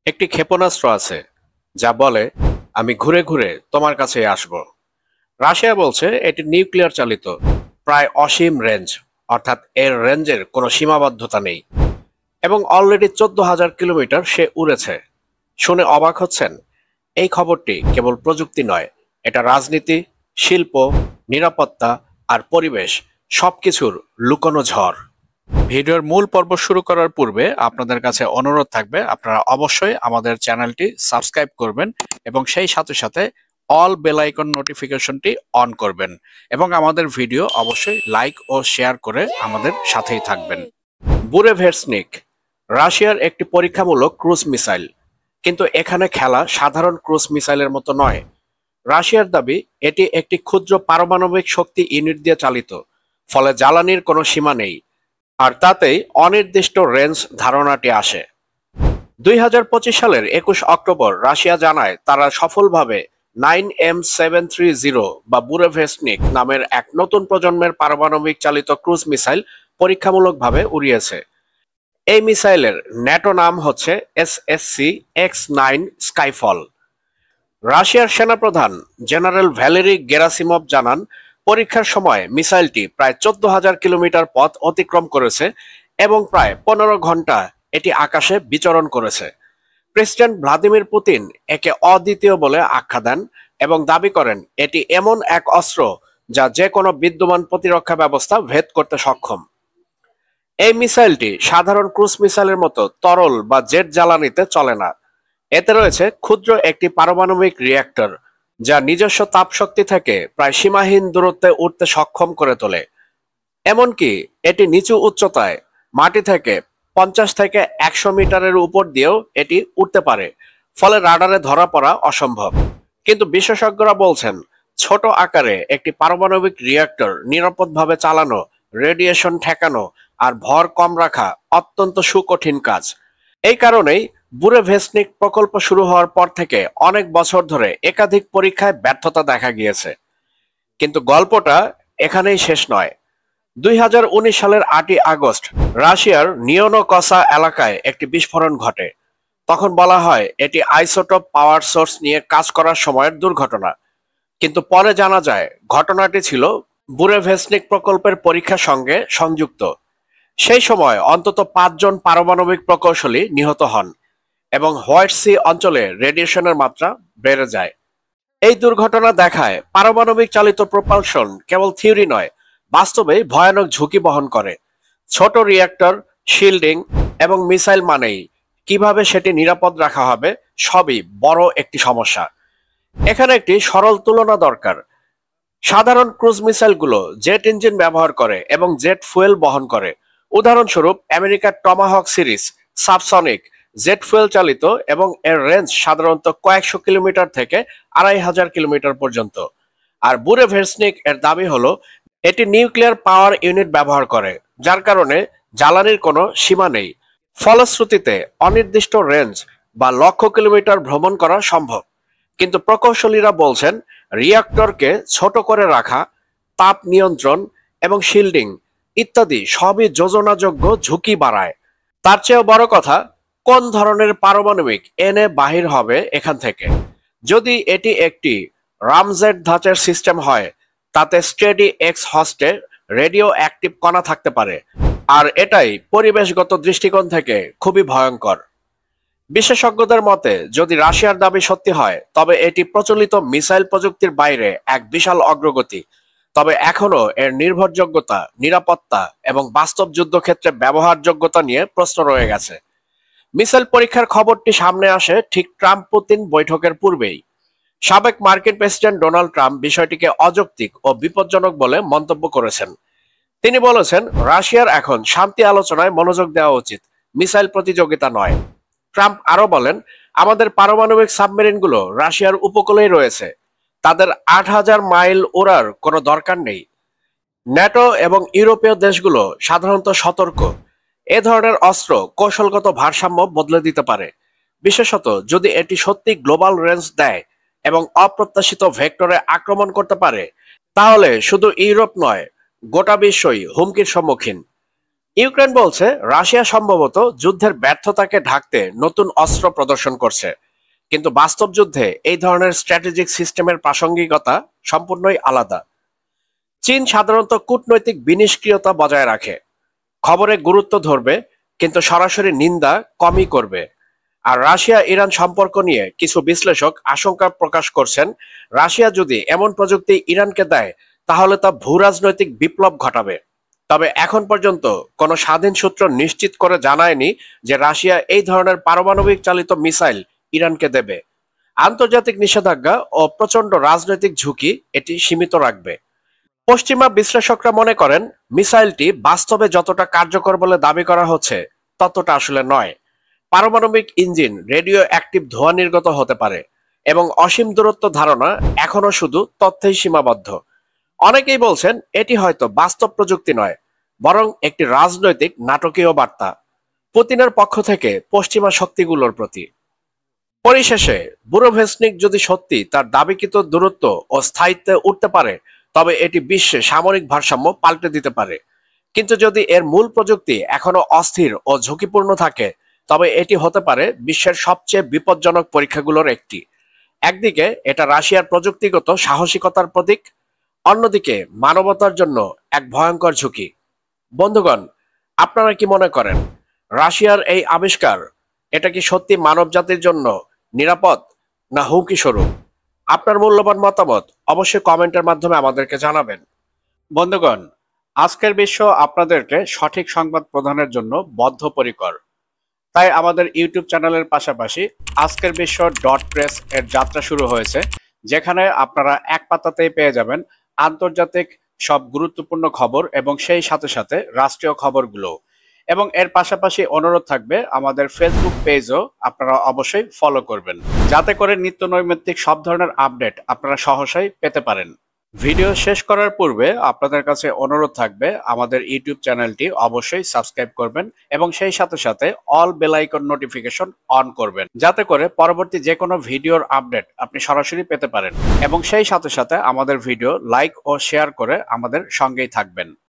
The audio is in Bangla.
একটি ক্ষেপণাস্ত্র আছে যা বলে আমি ঘুরে ঘুরে তোমার কাছে আসব। রাশিয়া বলছে এটি নিউক্লিয়ার চালিত, প্রায় অসীম রেঞ্জ, অর্থাৎ এর রেঞ্জের কোনো সীমাবদ্ধতা নেই এবং অলরেডি 14,000 কিলোমিটার সে উড়েছে। শুনে অবাক হচ্ছেন? এই খবরটি কেবল প্রযুক্তি নয়, এটা রাজনীতি, শিল্প, নিরাপত্তা আর পরিবেশ সবকিছুর লুকোনো ঝড়। ভিডিওর মূল পর্ব শুরু করার পূর্বে আপনাদের কাছে অনুরোধ থাকবে আপনারা অবশ্যই আমাদের চ্যানেলটি সাবস্ক্রাইব করবেন এবং সেই সাথে সাথে অল বেল আইকন নোটিফিকেশনটি অন করবেন এবং আমাদের ভিডিও অবশ্যই লাইক ও শেয়ার করে আমাদের সাথেই থাকবেন। বুরেভেরস্নিক রাশিয়ার একটি পরীক্ষামূলক ক্রুজ মিসাইল, কিন্তু এখানে খেলা সাধারণ ক্রুজ মিসাইলের মতো নয়। রাশিয়ার দাবি এটি একটি ক্ষুদ্র পারমাণবিক শক্তি ইউনিট দিয়ে চালিত, ফলে জ্বালানির কোনো সীমা নেই আর তাতেই অনির্দিষ্ট রেঞ্জ ধারণাটি আসে। 2025 সালের 21 অক্টোবর রাশিয়া জানায় তারা সফলভাবে 9M730 বা বুরেভেরস্নিক নামের এক নতুন প্রজন্মের পারমাণবিক চালিত ক্রুজ মিসাইল পরীক্ষামূলকভাবে উড়িয়েছে। এই মিসাইলের ন্যাটো নাম হচ্ছে SSC-X9 স্কাইফল। রাশিয়ার সেনাপ্রধান জেনারেল ভ্যালেরি গেরাসিমভ জানান পরীক্ষার সময় মিসাইলটি প্রায় 14,000 কিলোমিটার পথ অতিক্রম করেছে এবং প্রায় 15 ঘন্টা এটি আকাশে বিচরণ করেছে। প্রেসিডেন্ট ভ্লাদিমির পুতিন একে অদ্বিতীয় বলে আখ্যা দেন এবং দাবি করেন এটি এমন এক অস্ত্র যা যে কোনো বিদ্যমান প্রতিরক্ষা ব্যবস্থা ভেদ করতে সক্ষম। এই মিসাইলটি সাধারণ ক্রুজ মিসাইলের মতো তরল বা জেট জ্বালানিতে চলে না। এতে রয়েছে ক্ষুদ্র একটি পারমাণবিক রিঅ্যাক্টর যা নিজস্ব তাপশক্তি থেকে প্রায় সীমাহীন দূরত্বে উঠতে সক্ষম করে তোলে। এমনকি এটি নিচু উচ্চতায় মাটি থেকে 50 থেকে 100 মিটারের উপর দিয়েও এটি উঠতে পারে, ফলে রাডারে ধরা পড়া অসম্ভব। কিন্তু বিশেষজ্ঞরা বলছেন ছোট আকারে একটি পারমাণবিক রিঅ্যাক্টর নিরাপদভাবে চালানো, রেডিয়েশন ঠেকানো আর ভর কম রাখা অত্যন্ত সুকঠিন কাজ। এই কারণেই বুরেভেরস্নিক প্রকল্প শুরু হওয়ার পর থেকে অনেক বছর ধরে একাধিক পরীক্ষায় ব্যর্থতা দেখা গিয়েছে। কিন্তু গল্পটা এখানেই শেষ নয়। 2019 সালের 8 আগস্ট রাশিয়ার নিয়নোকসা এলাকায় একটি বিস্ফোরণ ঘটে। তখন বলা হয় এটি আইসোটোপ পাওয়ার সোর্স নিয়ে কাজ করার সময়ের দুর্ঘটনা, কিন্তু পরে জানা যায় ঘটনাটি ছিল বুরেভেরস্নিক প্রকল্পের পরীক্ষার সঙ্গে সংযুক্ত। সেই সময় অন্তত 5 জন পারমাণবিক প্রকৌশলী নিহত হন এবং হোয়াইট সি অঞ্চলে রেডিয়েশনের মাত্রা বেড়ে যায়। এই দুর্ঘটনা দেখায় পারমাণবিক চালিত প্রপালশন কেবল থিওরি নয়, বাস্তবে ভয়ানক ঝুঁকি বহন করে। ছোট রিঅ্যাক্টর, শিল্ডিং এবং মিসাইল মানেই কিভাবে সেটি নিরাপদ রাখা হবে সবই বড় একটি সমস্যা। এখানে একটি সরল তুলনা দরকার। সাধারণ ক্রুজ মিসাইলগুলো জেট ইঞ্জিন ব্যবহার করে এবং জেট ফুয়েল বহন করে। উদাহরণস্বরূপ আমেরিকার Tomahawk series subsonic jet fuel চালিত এবং এর রেঞ্জ সাধারণত কয়েকশো কিলোমিটার থেকে 2,500 কিলোমিটার পর্যন্ত। আর বুরেভেরস্নিক এর দাবি হলো এটি নিউক্লিয়ার পাওয়ার ইউনিট ব্যবহার করে, যার কারণে জ্বালানির কোনো সীমা নেই। ফলশ্রুতিতে অনির্দিষ্ট রেঞ্জ বা লক্ষ কিলোমিটার ভ্রমণ করা সম্ভব। কিন্তু প্রকৌশলীরা বলছেন রিঅ্যাক্টরকে ছোট করে রাখা, তাপ নিয়ন্ত্রণ এবং শিল্ডিং ইত্যাদি সবই যোজনাযোগ্য ঝুঁকি বাড়ায়। তার চেয়েও বড় কথা, কোন ধরনের পারমাণবিক এনে বাহির হবে এখান থেকে। যদি এটি একটি রামজেট ধাঁচের সিস্টেম হয়, তাতে স্টেডি এক্স হস্টে রেডিও অ্যাক্টিভ কণা থাকতে পারে, আর এটাই পরিবেশগত দৃষ্টিকোণ থেকে খুবই ভয়ঙ্কর। বিশেষজ্ঞদের মতে যদি রাশিয়ার দাবি সত্যি হয় তবে এটি প্রচলিত মিসাইল প্রযুক্তির বাইরে এক বিশাল অগ্রগতি। তবে এখনো এর নির্ভরযোগ্যতা, নিরাপত্তা এবং বাস্তব যুদ্ধক্ষেত্রে ব্যবহারযোগ্যতা নিয়ে প্রশ্ন রয়ে গেছে। মিসাইল পরীক্ষার খবরটি সামনে আসে ঠিক ট্রাম্প পুতিন বৈঠকের পূর্বেই। সাবেক মার্কিন প্রেসিডেন্ট ডোনাল্ড ট্রাম্প বিষয়টিকে অযৌক্তিক ও বিপজ্জনক বলে মন্তব্য করেছেন। তিনি বলেছেন রাশিয়ার এখন শান্তি আলোচনায় মনোযোগ দেওয়া উচিত, মিসাইল প্রতিযোগিতা নয়। ট্রাম্প আরো বলেন আমাদের পারমাণবিক সাবমেরিনগুলো রাশিয়ার উপকূলেই রয়েছে, তাদের 8,000 মাইল ওড়ার কোনো দরকার নেই। ন্যাটো এবং ইউরোপীয় দেশগুলো সাধারণত সতর্ক। এ ধরনের অস্ত্র কৌশলগত ভারসাম্য বদলে দিতে পারে, বিশেষত যদি এটি সত্যি গ্লোবাল রেঞ্জ দেয় এবং অপ্রত্যাশিত ভেক্টরে আক্রমণ করতে পারে, তাহলে শুধু ইউরোপ নয়, গোটা বিশ্বই হুমকির সম্মুখীন। ইউক্রেন বলছে রাশিয়া সম্ভবত যুদ্ধের ব্যর্থতাকে ঢাকতে নতুন অস্ত্র প্রদর্শন করছে, কিন্তু বাস্তব যুদ্ধে এই ধরনের স্ট্র্যাটেজিক সিস্টেমের প্রাসঙ্গিকতা সম্পূর্ণই আলাদা। চীন সাধারণত কূটনৈতিক বিনিষ্ক্রিয়তা বজায় রাখে, খবরে গুরুত্ব ধরবে কিন্তু সরাসরি নিন্দা কমই করবে। আর রাশিয়া ইরান সম্পর্ক নিয়ে কিছু বিশ্লেষক আশঙ্কা প্রকাশ করছেন, রাশিয়া যদি এমন প্রযুক্তি ইরানকে দেয় তাহলে তা ভূরাজনৈতিক বিপ্লব ঘটাবে। তবে এখন পর্যন্ত কোনো স্বাধীন সূত্র নিশ্চিত করে জানায়নি যে রাশিয়া এই ধরনের পারমাণবিক চালিত মিসাইল ইরানকে দেবে। আন্তর্জাতিক নিষেধাজ্ঞা ও প্রচন্ড রাজনৈতিক ঝুঁকি এটি সীমিত রাখবে। পশ্চিমা বিশ্লেষকরা মনে করেন মিসাইলটি বাস্তবে যতটা কার্যকর বলে দাবি করা হচ্ছে ততটা আসলে নয়। পারমাণবিক ইঞ্জিন রেডিও অ্যাক্টিভ ধোঁয়া নির্গত হতে পারে এবং অসীম দূরত্ব ধারণা এখনো শুধু তথ্যেই সীমাবদ্ধ। অনেকেই বলছেন এটি হয়তো বাস্তব প্রযুক্তি নয়, বরং একটি রাজনৈতিক নাটকীয় বার্তা পুতিনের পক্ষ থেকে পশ্চিমা শক্তিগুলোর প্রতি। পরিশেষে বুরোভেসনিক যদি সত্যি তার দাবিকৃত দূরত্ব ও স্থায়িত্বে উঠতে পারে তবে এটি বিশ্বে সামরিক ভারসাম্য পাল্টে দিতে পারে। কিন্তু যদি এর মূল প্রযুক্তি এখনো অস্থির ও ঝুঁকিপূর্ণ থাকে তবে এটি হতে পারে বিশ্বের সবচেয়ে বিপজ্জনক পরীক্ষাগুলোর একটি। একদিকে এটা রাশিয়ার প্রযুক্তিগত সাহসিকতার প্রতীক, অন্যদিকে মানবতার জন্য এক ভয়ঙ্কর ঝুঁকি। বন্ধুগণ, আপনারা কি মনে করেন রাশিয়ার এই আবিষ্কার এটা কি সত্যি মানবজাতির জন্য নিরাপদ না হুমকি স্বরূপ? আপনার মূল্যবান মতামত অবশ্যই কমেন্টের মাধ্যমে আমাদেরকে জানাবেন। বন্ধুগণ, আজকের বিশ্ব আপনাদেরকে সঠিক সংবাদ প্রদানের জন্য বদ্ধপরিকর। তাই আমাদের ইউটিউব চ্যানেলের পাশাপাশি আজকের বিশ্ব .প্রেস এর যাত্রা শুরু হয়েছে, যেখানে আপনারা এক পাতাতেই পেয়ে যাবেন আন্তর্জাতিক সব গুরুত্বপূর্ণ খবর এবং সেই সাথে সাথে রাষ্ট্রীয় খবরগুলো। এবং এর পাশাপাশি অনুরোধ থাকবে আমাদের ফেসবুক পেজও আপনারা অবশ্যই ফলো করবেন, যাতে করে নিত্য নৈমিত্তিক সব ধরনের আপডেট আপনারা সহসাই পেতে পারেন। ভিডিও শেষ করার পূর্বে আপনাদের কাছে অনুরোধ থাকবে আমাদের ইউটিউব চ্যানেলটি অবশ্যই সাবস্ক্রাইব করবেন এবং সেই সাথে সাথে all bell icon notification on করবেন, যাতে করে পরবর্তী যে কোনো ভিডিওর আপডেট আপনি সরাসরি পেতে পারেন। এবং সেই সাথে সাথে আমাদের ভিডিও লাইক ও শেয়ার করে আমাদের সঙ্গেই থাকবেন।